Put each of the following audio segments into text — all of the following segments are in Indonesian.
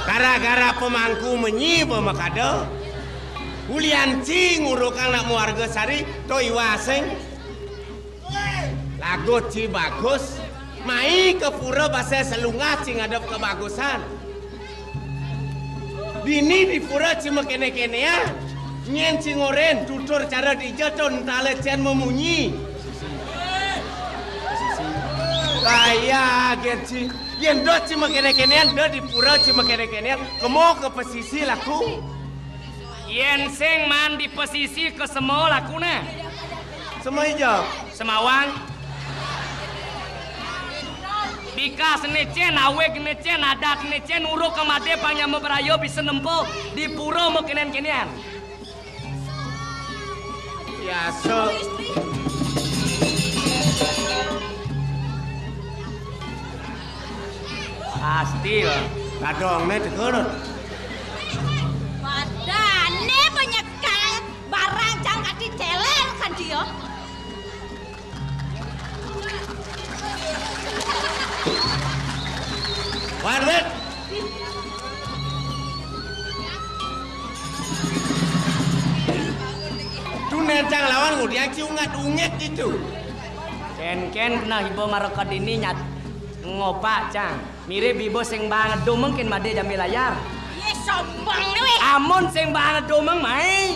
Gara-gara pemangku menyi pemakado Ulian cing urukan nak muarga sari to iwaseng lagu ci bagus mai ke pura basa selungah cing ada kebagusan dini di pura cuma kene-kene ya nyen cing oren tutur cara dijaton tale cen memunyi kaya gerci yen do cuma kene-kenean do di pura cuma kene-kenean kemo ke pesisi laku yen sing man di pesisi ke semua lakuna semua hijau semawang bika senecen awek necen adat necen uruk kemade panyama berayo bisa nempo di pura mau kenen-kenian biasa pasti lah kadang me tekerut Wadane penyekang barang jangka dicelel kan dia. Warnet tuh nencang lawan gue dia ciungat unget itu ken pernah ibu marokot ini nyat ngopak cang mirip ibu sing banget do mungkin made jami layar Ye sombong dewe. amun sing banget do meng mai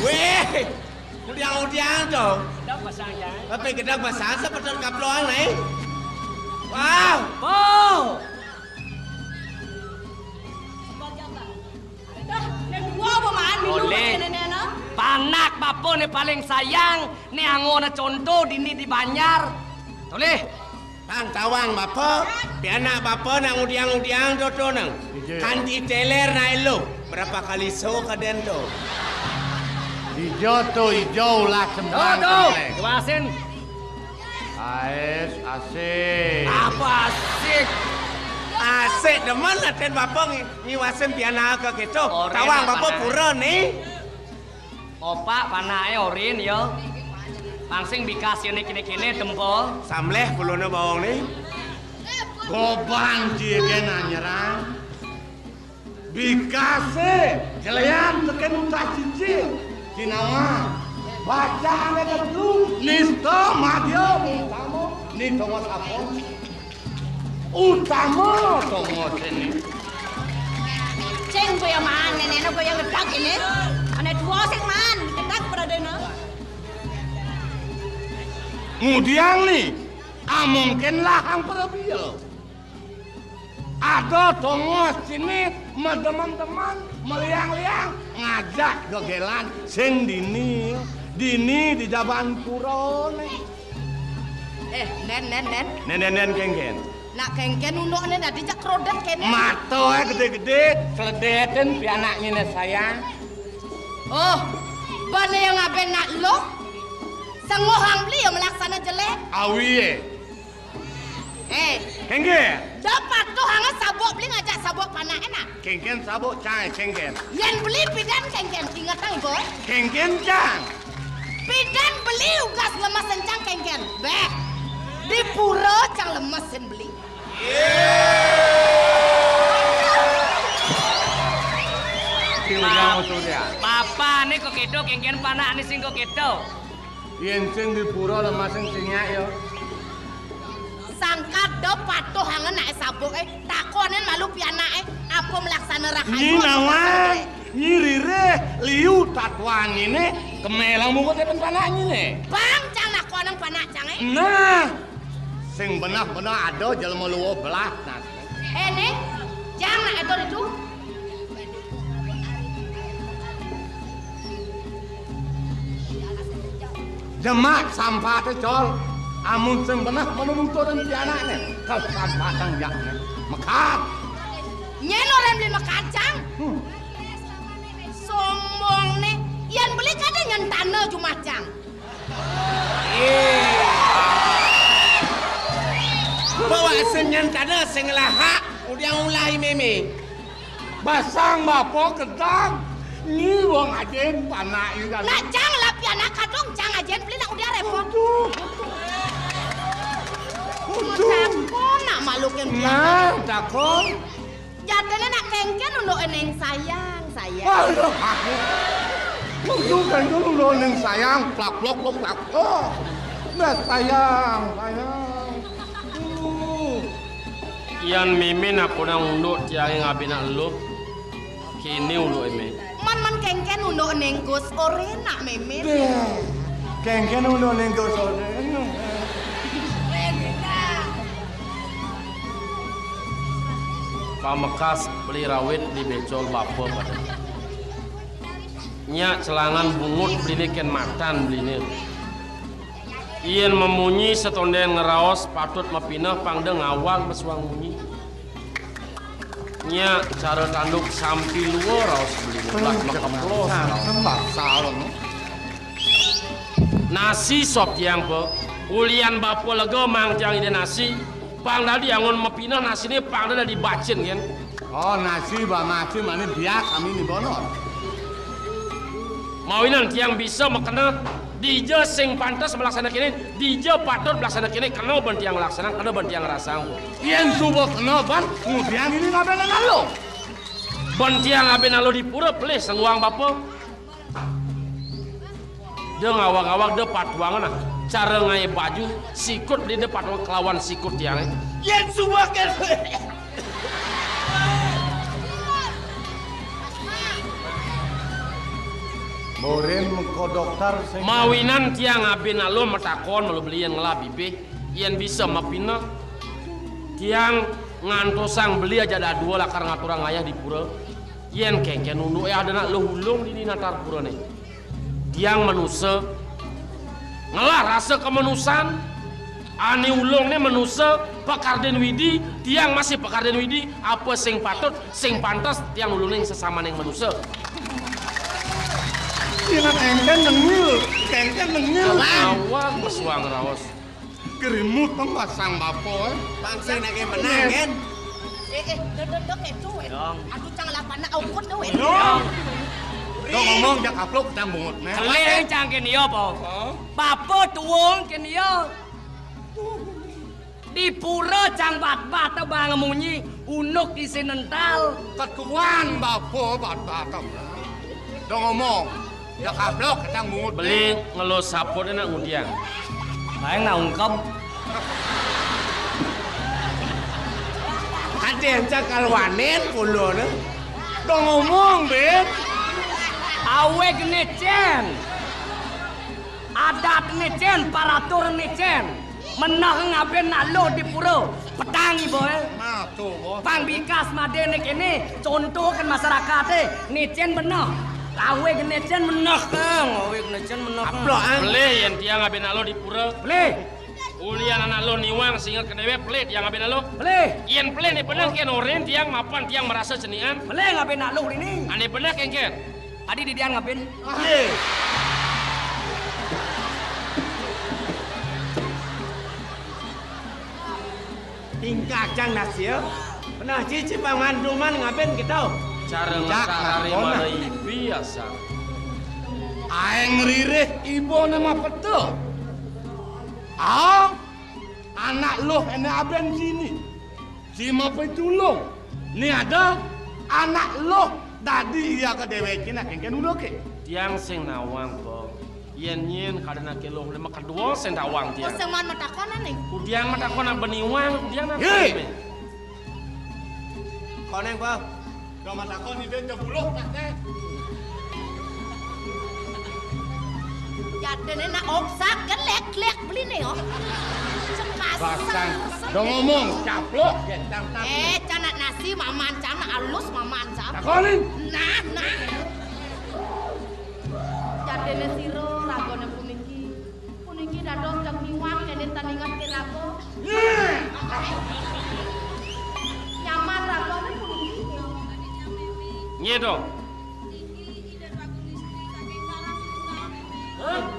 weh udiang tuh dak pasang cang tapi gedang pasang seperti kaploang nih wow oh Wah, pemain minum Oleh. nenek-nenek. panak bapo ne paling sayang ne angona contoh dini di Banjar toleh Tang tawang bapa, pianak bapa nang udiang do nang. Kan di teler na elo. Berapa kali so kaden to? Hijau lah sembang. Tuh, kewasin. Ais, asik. Apa asik? Asik demen laten bapa ngiwasen pianak ke gitu. Oren Tawang apa bapa nah? pura nih. Opak panae orin yo. Langsing bikas ini kini tempo. Samleh kulona bawang nih. Goban cigen nyerang. Bikase, jelean teken utak cici. Cinawa. Baca ane ketu. Nisto madyo utamo. Ni tongos apon. Utamo tongos ini. Ceng gue yang man, nenek gue yang gedak ini. Ane dua sing man, gedak beradena. Kemudian nih, mungkin lahang perbil. Ada tongos sini, teman-teman meliang-liang ngajak gegelan sing dini di Jaban Puro nih. Nen. Kengken. Nak kengken undok nih dah dijak rodet kene. Mato gede-gede, seledetin pianaknya nih sayang. Oh, bane yang ngaben nak lo? Sangohang beli yang melaksana jelek. Awie. Kengken. Dapat tuh hangat sabuk beli ngajak sabuk panah enak. Kengken sabuk cang, kengken. Yen beli pidan kengken ingatan ibu. Kengken cang. Pidan beli ugas lemas sencang kengken. Beh, di pura cang lemes sen beli. surya. Papa nih kok kedo kengken panak nih sing kok kedo. Yen sing di pura lemah sing sinyak ya. Sangkat do patuh hangen nak sabuk takonen malu pianak apa melaksana rahayu. Nyi nawan, nyi rire, liu tatuan ini kemelang muka tepen panaknya nih. Bang cang nak koneng panak cang Nah, sing benar-benar ada jelma luwo belah. nih, jang nak itu. Jemak sampah teh col. Amun sing benar menuntut dan pianaknya. Kalau sampah tang jaknya, mekat. Nyen orang beli makacang. Sombong nih, yang beli kadang nyen tanah cuma cang. Bawa senyan tanah sing lahak, udah ulai meme. Basang bapo kedang. Ni wong ajen panak ini kan. Nak cang lah pianak kadang cang ajen beli nak udah repot. Takon nak malukin pianak. Nah, takon. Jadinya nak kengken untuk eneng sayang. Aduh, aku. Untuk kan dulu neng sayang, plak. Oh, nah sayang. Ian mimin aku nang unduk tiang ngabina lu. Kini unduk eme. Man kengken untuk eneng gus orena memin. Kengken ulo neng go sore. Pamekas beli rawit di becol bapa pada. Nyak celangan bungut beli ken matan beli nih. Ian memunyi setonden ngeraos patut mapinah pangdeng awang besuang munyi. Nyak cara tanduk sampi luar raos beli nih. Lah makaplos. Sembah salon. Nasi sop tiang pe. Ulian bapa lega mang tiang ide nasi. Pang tadi angon mapinah nasi ini pang tadi dibacin kan. Oh nasi mana biak kami ni bonor. Mawinan tiang bisa makena dija sing pantas melaksanakan ini, dija patut melaksanakan ini kena ban tiang laksana, kena ban tiang rasang. Yen subuh kena ban, kemudian ini ngapain ngalo? Ban tiang ngapain ngalo di pura please senguang bapa. Dia ngawang-ngawang dia patuangan nah. Cara ngai baju sikut di depan kelawan sikut tiang. Yen subuh kan. Moren muka dokter. Mawinan tiang ngapain ngalo metakon malu belian ngelah bibe. Yen bisa mapina. Tiang ngantosang beli aja ada dua lakar ngaturang ayah di pura. Yen kengken nunduk ada nak lo hulung di natar pura nih. Tiang manusia ngalah rasa kemanusan ani ulungnya manusia pekarden widi tiang masih pekarden widi apa sing patut sing pantas tiang ulungnya sesama neng manusia. Tiang kengken nengil. Awang mesuang raos. Kerimut pasang bapo. Bangsa nak menang kan. Dek itu. Aduh cang lapan nak aukut tu. Kau ngomong jak upload tang bungut nih. Keleng cang kini apa? Papa tuang kini di pura cang bat-bat bang munyi unuk isi nental. Ketuan bapo bat-bat. Kau ngomong jak upload tang bungut. Beli ngelos saput nak ngundiang. Lain nak ungkap. Ada yang cakal wanen pulau nih. Kau ngomong Ben. Awek necen, adat necen, paratur necen, menang ngaben nalo di pura, petangi boy. Nah tuh bos. Pang bikas madene kene, contoh kan masyarakat necen benar. Awek necen menah kang, awek necen menah. Aplok ang. Boleh yang tiang ngaben nalo di pura, boleh. Ulian anak lo niwang singa kedewe pelit yang ngaben nalo, boleh. Yen pelit ni benar ken oren tiang mapan tiang merasa cenian, boleh ngaben nalo ini. Ane benar ken. Tadi di dia ngapain? Tingkah cang nasi ya. Pernah cici panganduman ngapain kita? Cara ngasahari mana biasa. Aeng ririh ibu nama petu. Anak lo ini aben sini. Si mau tulung. Ni ada anak lo tadi iya ke dewe cina kengken ulo ke. Tiang sing nawang po. Yen kadana kelo lema kedua sing nawang Oh, tiang. sing man matakonan nih. Kudiang matakona beniwang, kudiang na. Hei! Koneng po. Do matakon ni ben 10 teh. Jadene na oksak kan lek beli nih oh. Basang. Do ngomong caplok gendang Canak nasi maman cana alus maman cam. takonin. Nah. Jadene siro ragone puniki dados jang niwang kene tandingan ki rago. Nyaman ragone puniki. Nye dong.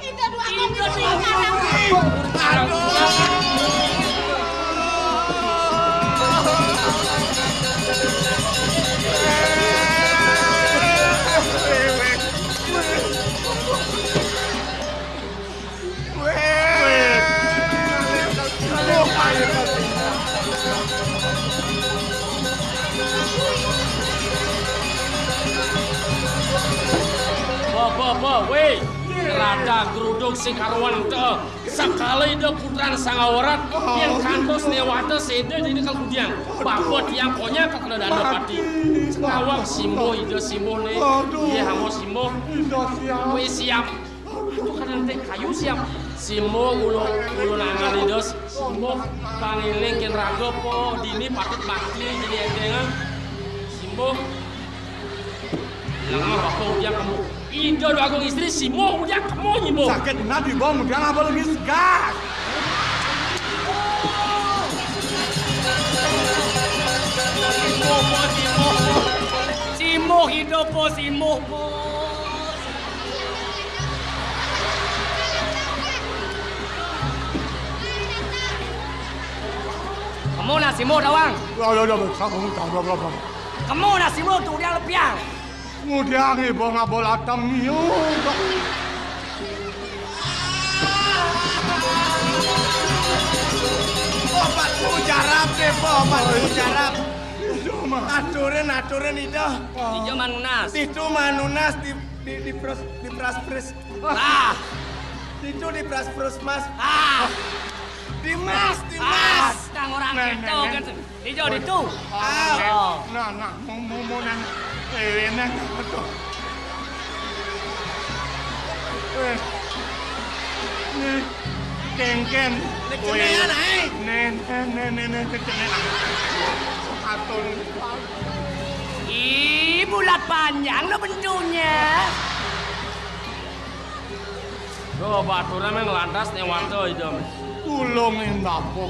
Ida dua aku Bo, weh. Rada geruduk sing karuan teh. Sakali de putran sangawarat yang kantos newata sede jadi kal kudiang. Bapot yang konya kakana danda pati. Awak simbo ide simbo ne. Ye hamo simbo. Weh siap. Itu kan nanti kayu siap. Simbo ulo nangan idos. Simbo pangiling ken raga po dini patit bakti jadi endengan. Simbo. Lama bapak ujian kamu. Ida do agung istri Simbo ujian kamu nyimbo. Sakit nadi bom udah ngapa lagi segas. Simbo hidup po Simbo po. Kamu na Simbo dawang. Kamu na Simbo tu dia lepiang. Mudiang ibu ngabol atam niyo. Batu jarap deh po, batu jarap. Aturin itu. Ijo manunas. Itu manunas di pras-pras. Ah, Itu di pras-pras mas. ah, Dimas. tang orang itu kan. Ijo itu. Ah. Nah, mau nang enak betul. Nih, kengken. Kecenengan ai. Nen, kecenengan. Atur. Ih, bulat panjang lo bentuknya. Do baturan men lantas newata ide. Tulungin bapo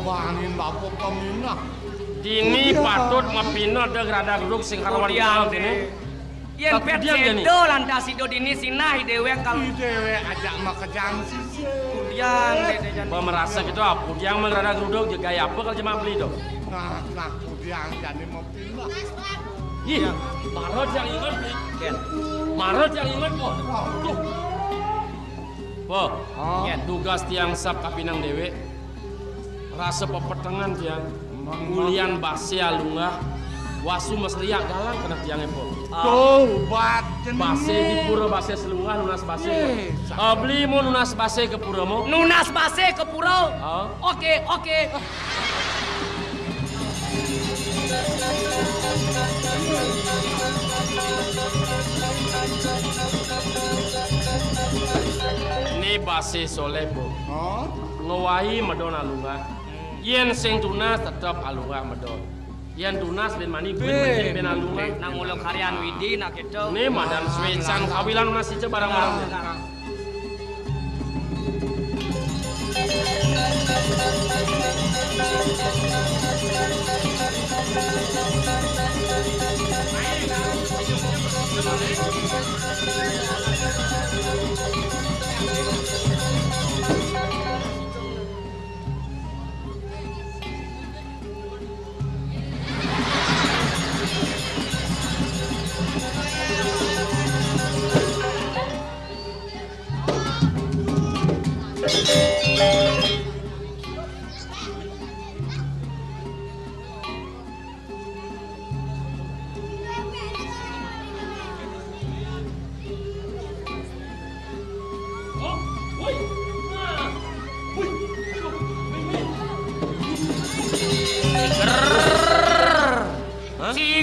peminah. Dini patut ngepino de rada geruduk sing karuan Kudiang teh dini. Yen Tapi pet dia gini. sedo lantas sido dini sinah dewe kalau Dewe ajak makejang sisi. kudiang dede jan. Merasa gitu apa yang rada geruduk juga gaya apa kalau cuma beli do. Nah, kudiang jadi mau pindah. Ih, marot yang ingat nih. Marot yang ingat po. Tuh. Po, tugas tiang sap kapinang dewe. Rasa pepetengan tiang. Ulian base alunggah. Wasu mesriak galang kena tiangnya po. Tuh, bat Base di pura base selunggah lunas base. Beli mau lunas base ke pura mau. Nunas base ke pura. Oh. Oke. Ini base soleh po. Oh, Ngawahi medon alunggah. Yen sing tunas tetap alunggah medon. Yen tunas ben mani ben alunggah. Nang ulung karyan widi nak itu. Ini madan swecan kawilan masih ce barang-barang.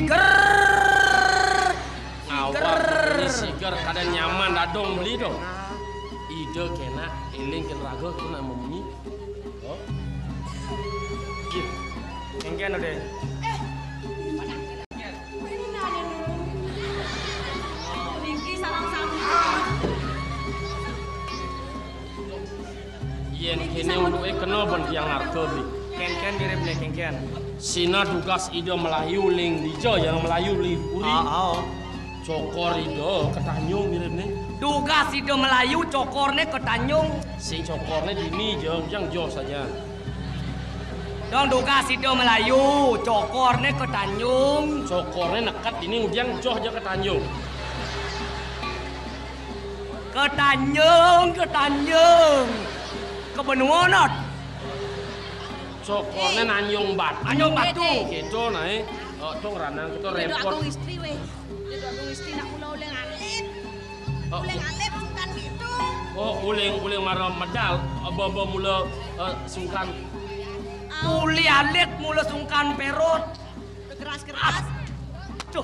Siger. Awak ini siger kada nyaman dadong beli dong. Ide kena eling ken raga kuna memuni. Oh. Kengken udah. Yen kene untuk kena bon yang harga beli. Kengken mirip nih kengken. Sina tugas ide Melayu ling dijo yang Melayu ling uri. Cokor ide ketanyung mirip nih. Tugas ide Melayu cokornya ke Tanjung. Sing cokornya dini yang jo saja. Dong tugas ide Melayu cokornya ke Tanjung. Cokornya nekat ini ujang joh aja ke Tanjung. Ke Tanjung. Ke benua not. Cokornya nanyung batu. Nanyung batu. Gitu naik. Tuh ranang kita repot. Aku istri weh. Dia aku istri nak mula uleng alit. Uleng alit sungkan gitu. Oh, uleng marah medal. Baba mula sungkan. Uli alit mula sungkan perut. Keras-keras. Tuh.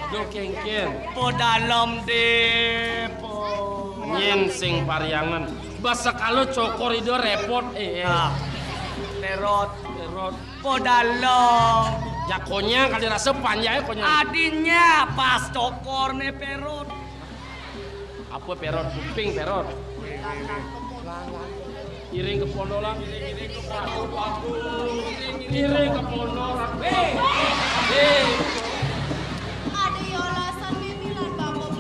Do kengken. Po dalam depo. Nyen sing pariangan. Basa kalau cokor itu repot. Perut. Po dalam. Jakonya kali rasa panjang konya. Adinya pas cokor nih perut. Apa perot? Kuping perot. Iring ke pondok lah. Iring ke pondok lah. Ada alasan mimilan bapak.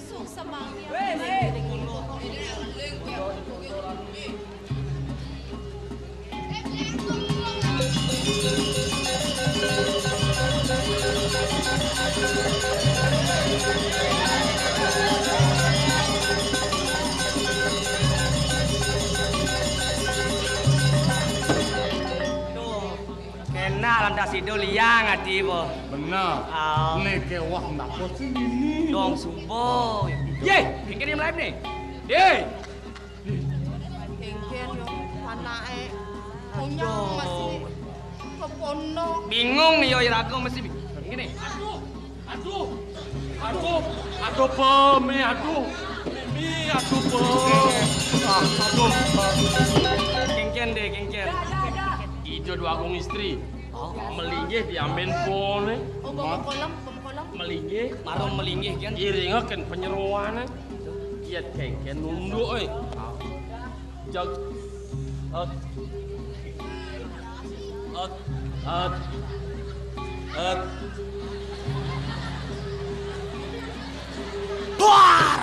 Suk semangnya. Kena landas itu liang ati po. Benar. Nih kewah ndak posisi ini. Dong subo. Ye, kengken live nih. Ye. Kengken yo anake. Punya masih kepono. Bingung nih yo irago mesti gini. Aduh peme, aduh. Mimi, aduh peme. Aduh. Kengken deh, kengken. Ijo dua agung istri. Melinggih diambil pone. Oh, bawa kolam. Melinggih. Marung melinggih kan. Iringnya kan penyeruan. Kiat kengken nunduk euy. Jag. Buar.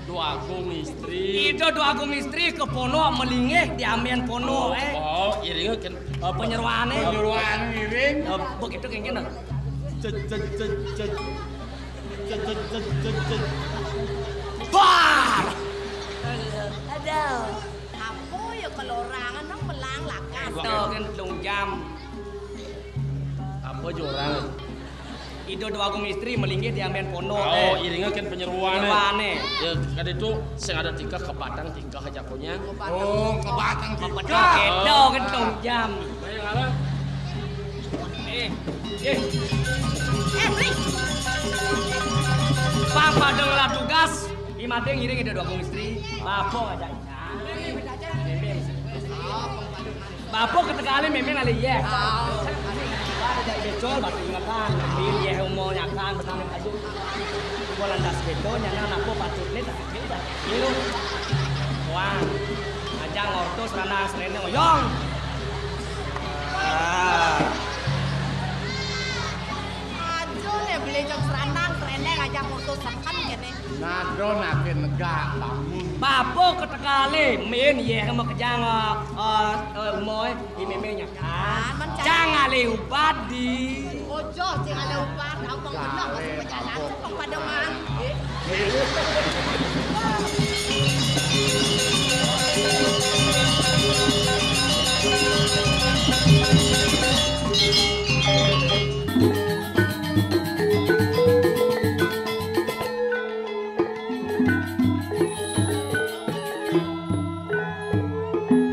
Dua agung istri. Itu dua agung istri ke pono melinggih diambil pono Oh, iringnya kan penyeruane. Penyuluhan iring. Begitu kengken. Buar. Aduh. Apa ya kelorangan nang melang lakas. Tuh kan telung jam. Apa jorang? Itu dua agung istri melinggih diambil pono. Oh, iringnya kan penyeruan. Penyeruane. Ya, kan itu sing ada tiga ke Batang, tiga ke Jakonya. Oh, ke Batang Betul tiga. kedo kan telung jam. Bayang ala. Beli. Bang padang lah tugas. Imade ngiring ada dua agung istri. Bapo aja. Bapo ketekali memang ali ye. Ada dari becol batu ingatan. Bin ye umo nyakan benang kaju. Bolan das bedo nyana napo patut ni tak beda. Ilu. Wah. Aja ngortos karena serene oyong. Ajo nih beli jam serandang treneng aja motor samkan kene. Nado nake negak bangun. Bapo ketekali min ye mau kejang umoy imeme nyakan. Jangan lewat di. Ojo sing ada upar, abang benar masuk perjalanan kok pada mang.